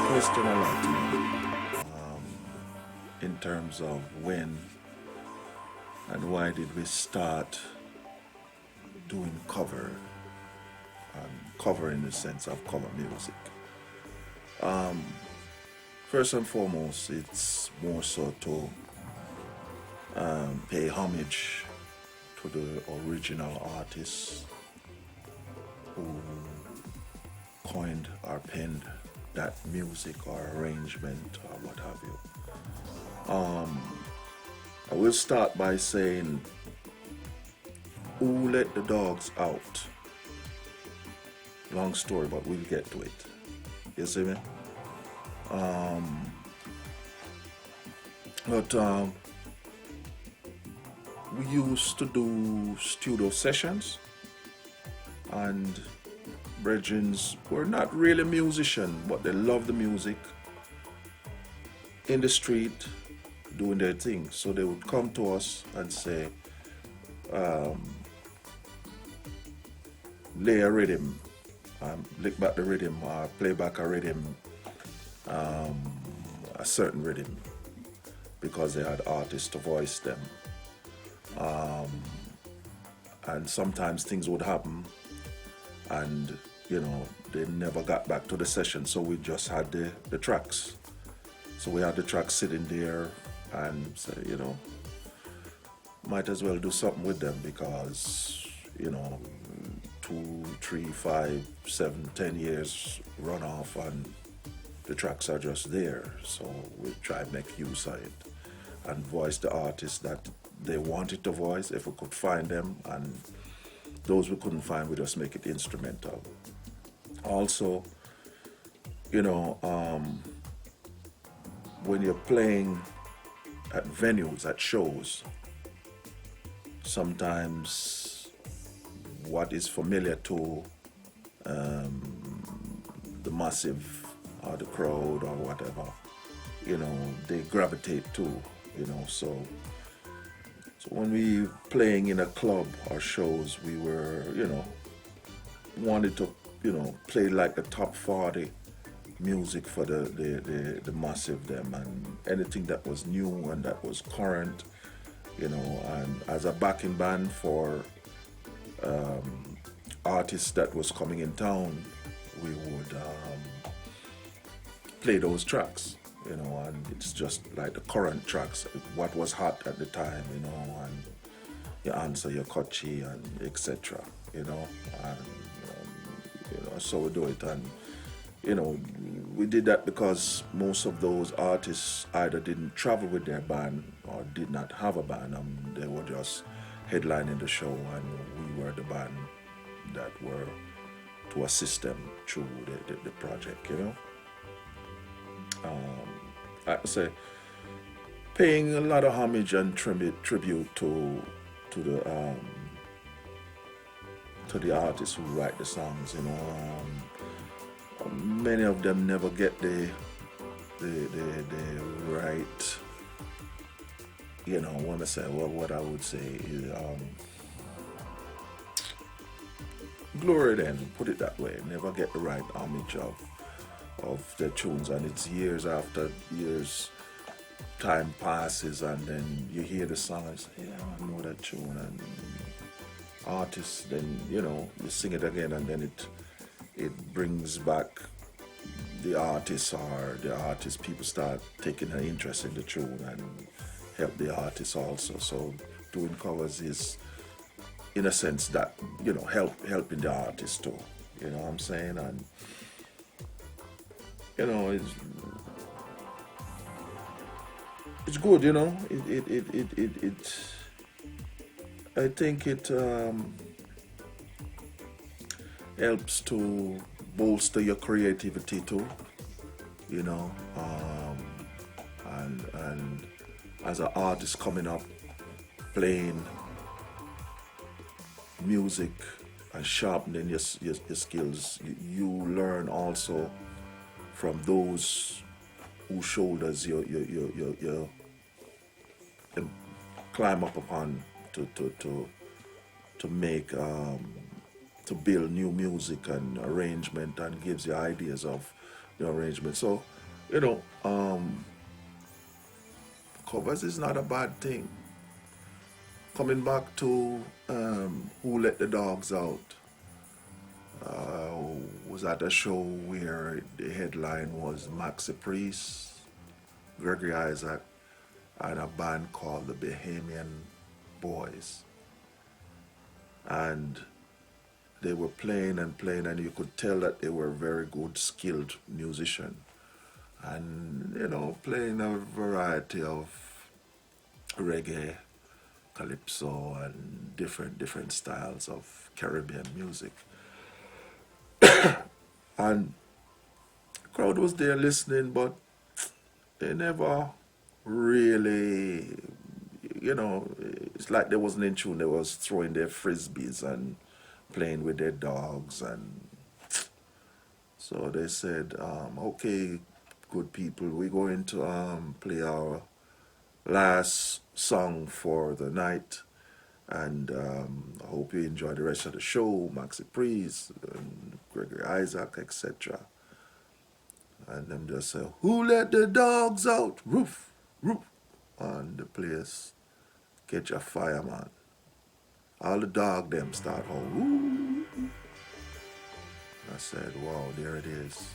question a lot, in terms of when and why did we start doing cover in the sense of cover music. First and foremost, it's more so to pay homage to the original artists who coined or penned that music or arrangement or what have you. I will start by saying, who let the dogs out? Long story, but we'll get to it. You see me? But we used to do studio sessions, and brethrens were not really musicians, but they loved the music in the street doing their thing. So they would come to us and say, lay a rhythm, lick back the rhythm, or play back a rhythm, a certain rhythm, because they had artists to voice them. And sometimes things would happen and they never got back to the session, so we just had the tracks. So we had the tracks sitting there and say, might as well do something with them, because 2, 3, 5, 7, 10 years run off and the tracks are just there. So we try and make use of it and voice the artists that they wanted to voice if we could find them, and those we couldn't find, we just make it instrumental. Also, when you're playing at venues, at shows, sometimes what is familiar to the massive or the crowd or whatever, they gravitate to, so when we playing in a club or shows, we were, wanted to, play like the top 40 music for the massive them, and anything that was new and that was current, and as a backing band for artists that was coming in town, we would play those tracks, and it's just like the current tracks, what was hot at the time, and your answer, your Kochi, and etc. And so we do it, and we did that because most of those artists either didn't travel with their band or did not have a band, and they were just headlining the show, and we were the band that were to assist them through the project, Like I say, paying a lot of homage and tribute to the artists who write the songs. Many of them never get the right. When I say what I would say is glory. Then put it that way, never get the right homage of their tunes, and it's years after years, time passes, and then you hear the song and say, yeah, I know that tune, and artists, then you sing it again, and then it brings back the artists, or the artist, people start taking an interest in the tune and help the artists also. So doing covers is, in a sense, that helping the artist too. You know what I'm saying? And it's good. It I think it helps to bolster your creativity too. And as an artist coming up, playing music and sharpening your skills, you learn also from those whose shoulders you climb up upon to make to build new music and arrangement, and gives you ideas of the arrangement. So You know, covers is not a bad thing. Coming back to Who Let the Dogs Out, was at a show where the headline was Maxi Priest, Gregory Isaac, and a band called the Bahamian Boys. And they were playing and playing, and you could tell that they were very good, skilled musicians. And, you know, playing a variety of reggae, calypso, and different styles of Caribbean music. And the crowd was there listening, but they never really, you know, it's like they wasn't in tune. They was throwing their frisbees and playing with their dogs. And so they said, okay, good people, we're going to play our last song for the night. And I hope you enjoy the rest of the show, Maxi Priest, and Gregory Isaac, etc. And them just say, who let the dogs out? Roof, roof. And the place catch a fire, man. All the dog them start home. I said, wow, there it is.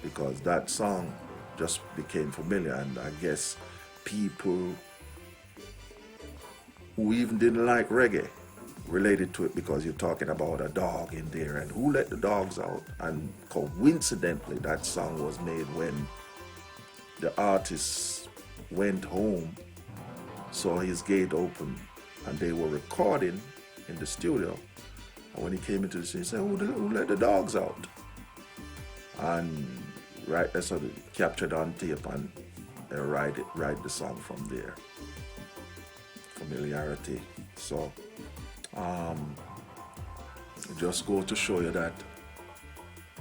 Because that song just became familiar, and I guess people who even didn't like reggae related to it because you're talking about a dog in there and who let the dogs out. And coincidentally, that song was made when the artist went home, saw his gate open, and they were recording in the studio. And when he came into the studio, he said, who let the dogs out? And right, that's how they captured on tape, and they write the song from there. Familiarity. So just go to show you that,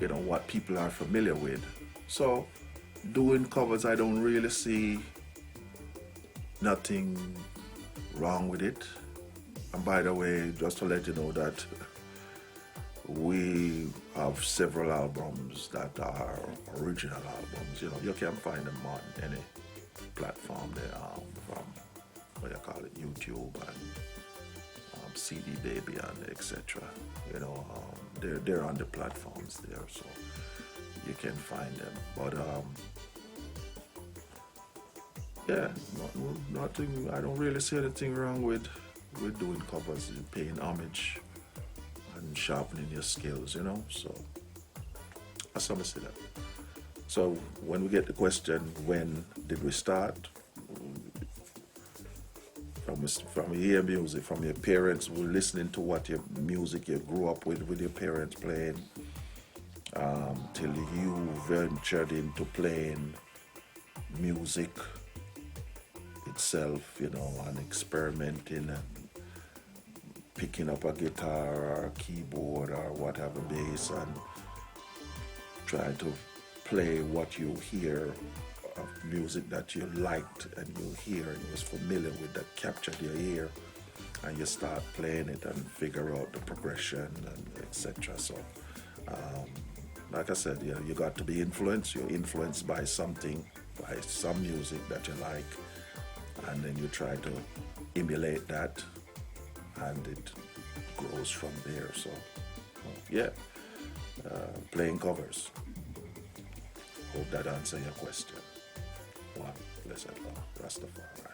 you know, what people are familiar with. So doing covers, I don't really see nothing wrong with it. And by the way, just to let you know that we have several albums that are original albums. You know, you can find them on any platform there, from what you call it, YouTube and CD Baby and etc. You know, they're on the platforms there, so you can find them. But yeah, nothing. I don't really see anything wrong with doing covers and paying homage and sharpening your skills. You know, so that's how I see that. So when we get the question, when did we start? From you hear music, from your parents, were listening to what your music you grew up with your parents playing, till you ventured into playing music itself, you know, and experimenting and picking up a guitar or a keyboard or whatever, bass, and trying to play what you hear of music that you liked and you hear and you was familiar with, that captured your ear, and you start playing it and figure out the progression and etc. So like I said, you know, you got to be influenced. You're influenced by something, by some music that you like, and then you try to emulate that, and it grows from there. So yeah, playing covers. Hope that answers your question. One, blessed Lord, Rastafari.